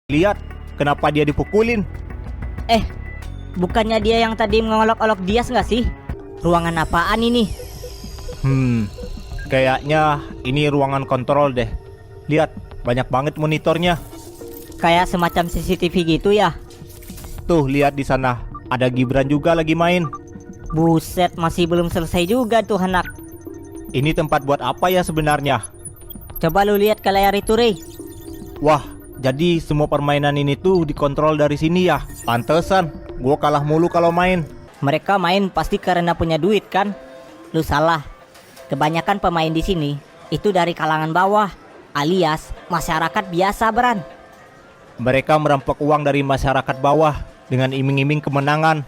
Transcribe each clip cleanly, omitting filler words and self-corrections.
Lihat, kenapa dia dipukulin? Eh, bukannya dia yang tadi mengolok-olok Dias nggak sih? Ruangan apaan ini? Kayaknya ini ruangan kontrol deh. Lihat, banyak banget monitornya. Kayak semacam CCTV gitu ya? Tuh, lihat di sana. Ada Gibran juga lagi main. Buset, masih belum selesai juga tuh anak. Ini tempat buat apa ya sebenarnya? Coba lu lihat ke layar itu, Rey. Wah, jadi semua permainan ini tuh dikontrol dari sini ya. Pantesan, gua kalah mulu kalau main. Mereka main pasti karena punya duit kan? Lu salah. Kebanyakan pemain di sini itu dari kalangan bawah, alias masyarakat biasa, Bran. Mereka merampok uang dari masyarakat bawah dengan iming-iming kemenangan.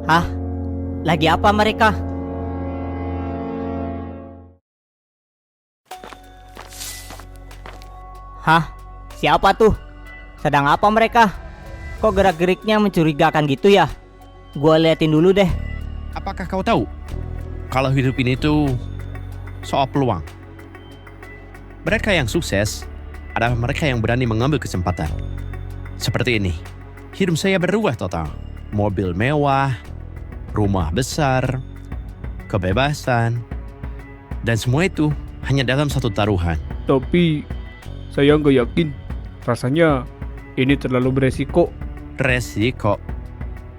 Hah? Lagi apa mereka? Hah? Siapa tuh? Sedang apa mereka? Kok gerak-geriknya mencurigakan gitu ya? Gua liatin dulu deh. Apakah kau tahu kalau hidup ini tuh soal peluang? Mereka yang sukses adalah mereka yang berani mengambil kesempatan. Seperti ini, hidup saya berubah total. Mobil mewah, rumah besar, kebebasan, dan semua itu hanya dalam satu taruhan. Tapi saya nggak yakin. Rasanya ini terlalu beresiko. Resiko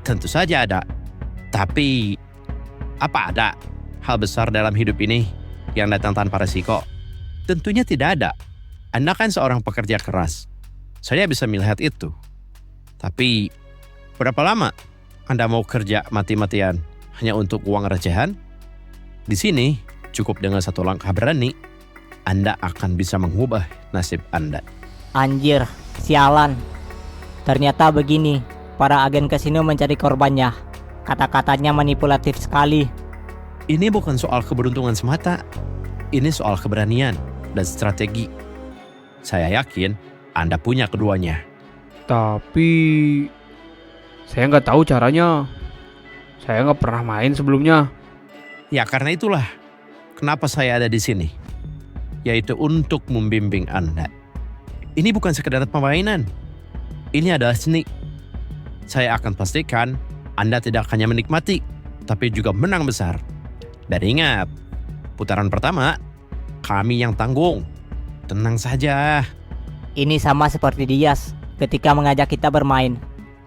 tentu saja ada. Tapi apa ada hal besar dalam hidup ini yang datang tanpa resiko? Tentunya tidak ada. Anda kan seorang pekerja keras. Saya bisa melihat itu. Tapi berapa lama Anda mau kerja mati-matian hanya untuk uang recehan? Di sini cukup dengan satu langkah berani, Anda akan bisa mengubah nasib Anda. Anjir, sialan. Ternyata begini, para agen kasino mencari korbannya. Kata-katanya manipulatif sekali. Ini bukan soal keberuntungan semata. Ini soal keberanian dan strategi. Saya yakin Anda punya keduanya. Tapi saya nggak tahu caranya. Saya nggak pernah main sebelumnya. Ya karena itulah kenapa saya ada di sini. Yaitu untuk membimbing Anda. Ini bukan sekedar permainan. Ini adalah seni. Saya akan pastikan Anda tidak hanya menikmati, tapi juga menang besar. Dan ingat, putaran pertama, kami yang tanggung. Tenang saja. Ini sama seperti Dias ketika mengajak kita bermain.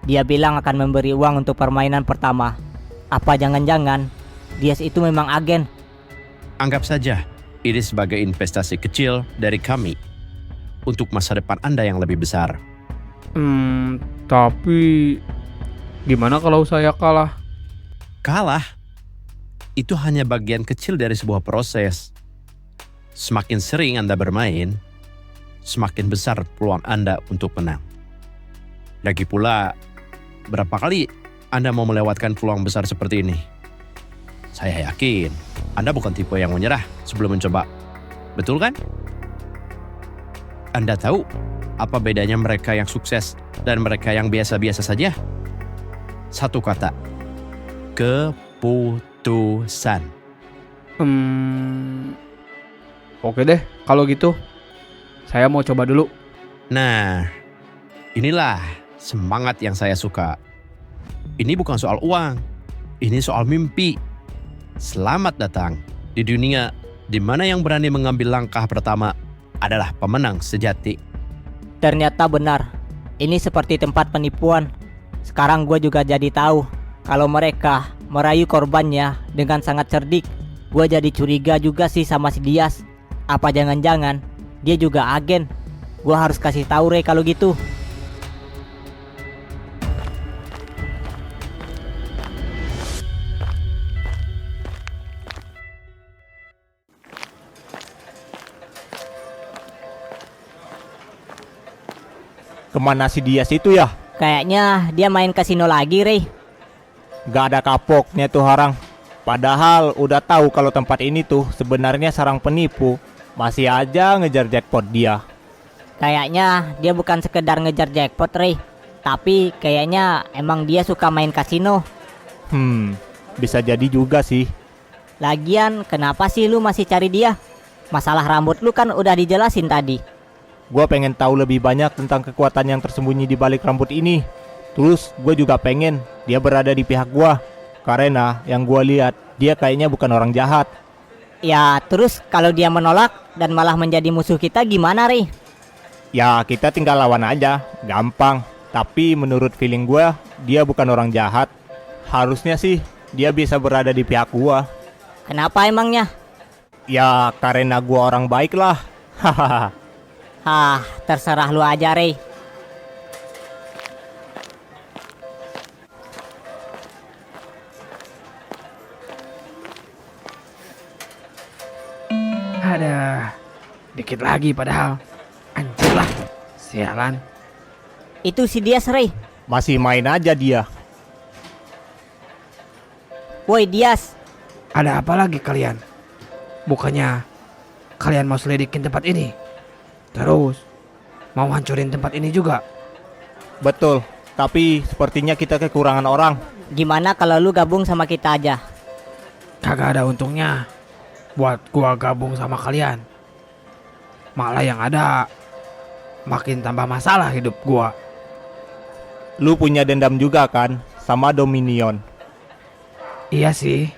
Dia bilang akan memberi uang untuk permainan pertama. Apa jangan-jangan Dias itu memang agen? Anggap saja ini sebagai investasi kecil dari kami untuk masa depan Anda yang lebih besar. Tapi gimana kalau saya kalah? Kalah itu hanya bagian kecil dari sebuah proses. Semakin sering Anda bermain, semakin besar peluang Anda untuk menang. Lagi pula, berapa kali Anda mau melewatkan peluang besar seperti ini? Saya yakin Anda bukan tipe yang menyerah sebelum mencoba. Betul kan? Anda tahu apa bedanya mereka yang sukses dan mereka yang biasa-biasa saja? Satu kata, keputusan. Oke deh, kalau gitu saya mau coba dulu. Nah, inilah semangat yang saya suka. Ini bukan soal uang, ini soal mimpi. Selamat datang di dunia di mana yang berani mengambil langkah pertama adalah pemenang sejati. Ternyata benar. Ini seperti tempat penipuan. Sekarang gue juga jadi tahu kalau mereka merayu korbannya dengan sangat cerdik. Gue jadi curiga juga sih sama si Dias. Apa jangan-jangan dia juga agen? Gue harus kasih tahu Rey kalau gitu. Kemana si Dias itu ya? Kayaknya dia main kasino lagi, Rey. Gak ada kapoknya tuh orang. Padahal udah tahu kalau tempat ini tuh sebenarnya sarang penipu. Masih aja ngejar jackpot dia. Kayaknya dia bukan sekedar ngejar jackpot, Rey. Tapi kayaknya emang dia suka main kasino. Bisa jadi juga sih. Lagian kenapa sih lu masih cari dia? Masalah rambut lu kan udah dijelasin tadi. Gue pengen tahu lebih banyak tentang kekuatan yang tersembunyi di balik rambut ini. Terus gue juga pengen dia berada di pihak gue. Karena yang gue lihat dia kayaknya bukan orang jahat. Ya terus kalau dia menolak dan malah menjadi musuh kita gimana, Rey? Ya kita tinggal lawan aja, gampang. Tapi menurut feeling gue dia bukan orang jahat. Harusnya sih dia bisa berada di pihak gue. Kenapa emangnya? Ya karena gue orang baik lah. Hahaha. Hah, terserah lu aja, Rey. Ada dikit lagi padahal. Anjir lah, sialan. Itu si Dias, Rey. Masih main aja dia. Woi Dias, Ada apa lagi kalian? Bukannya kalian mau selidikin tempat ini? Terus mau hancurin tempat ini juga? Betul, tapi sepertinya kita kekurangan orang. gimana kalau lu gabung sama kita aja? Kagak ada untungnya buat gua gabung sama kalian. Malah yang ada makin tambah masalah hidup gua. Lu punya dendam juga kan sama Dominion? Iya sih,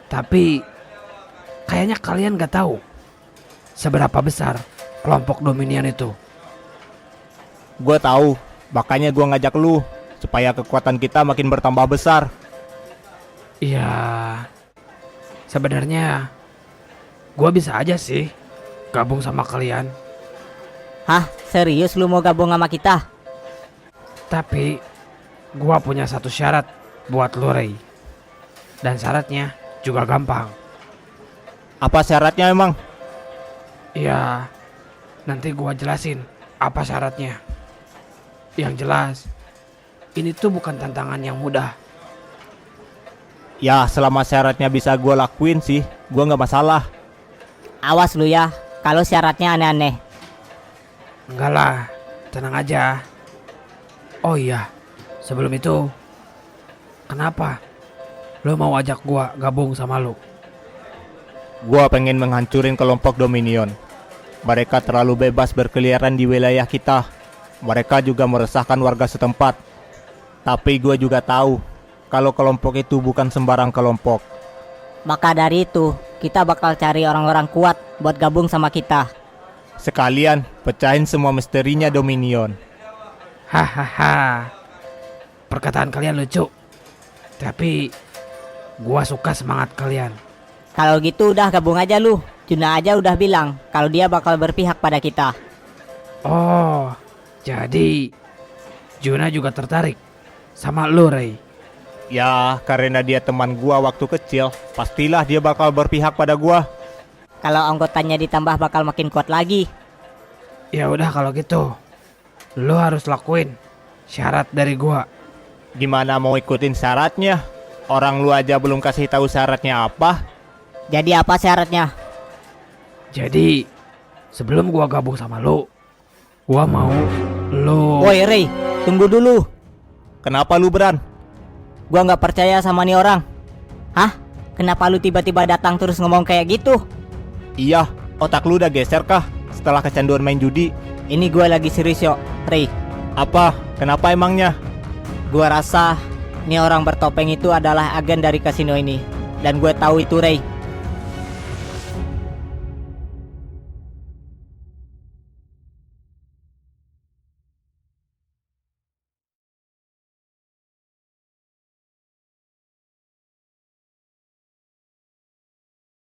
tapi kayaknya kalian gak tahu seberapa besar kelompok Dominion itu. Gue tahu, makanya gue ngajak lu supaya kekuatan kita makin bertambah besar. Iya, sebenarnya gua bisa aja sih gabung sama kalian. Hah, serius lu mau gabung sama kita? Tapi gua punya satu syarat buat lo, Rey. Dan syaratnya juga gampang. Apa syaratnya emang? Iya, nanti gua jelasin apa syaratnya. Yang jelas, ini tuh bukan tantangan yang mudah. Ya selama syaratnya bisa gue lakuin sih, gue nggak masalah. Awas lu ya, kalau syaratnya aneh-aneh. Enggak lah, tenang aja. Oh iya, sebelum itu, kenapa lo mau ajak gua gabung sama lo? Gue pengen menghancurin kelompok Dominion. Mereka terlalu bebas berkeliaran di wilayah kita. Mereka juga meresahkan warga setempat. Tapi gue juga tahu kalau kelompok itu bukan sembarang kelompok. Maka dari itu, kita bakal cari orang-orang kuat buat gabung sama kita. Sekalian pecahin semua misterinya Dominion. Hahaha, perkataan kalian lucu. Tapi gua suka semangat kalian. Kalau gitu udah gabung aja lu. Juna aja udah bilang kalau dia bakal berpihak pada kita. Oh, jadi Juna juga tertarik sama lo, Rey. Ya karena dia teman gue waktu kecil, pastilah dia bakal berpihak pada gue. Kalau anggotanya ditambah bakal makin kuat lagi. Ya udah kalau gitu, lo harus lakuin syarat dari gua. Gimana mau ikutin syaratnya? Orang lu aja belum kasih tahu syaratnya apa. Jadi apa syaratnya? Jadi sebelum gua gabung sama lo, gua mau lo. Woi Rey, tunggu dulu. Kenapa lu Bran? Gua nggak percaya sama nih orang. Hah? Kenapa lu tiba-tiba datang terus ngomong kayak gitu? Iya, otak lu udah geser kah setelah kecanduan main judi? Ini gue lagi serius yo, Rey. Apa? Kenapa emangnya? Gua rasa nih orang bertopeng itu adalah agen dari kasino ini. Dan gue tahu itu, Rey.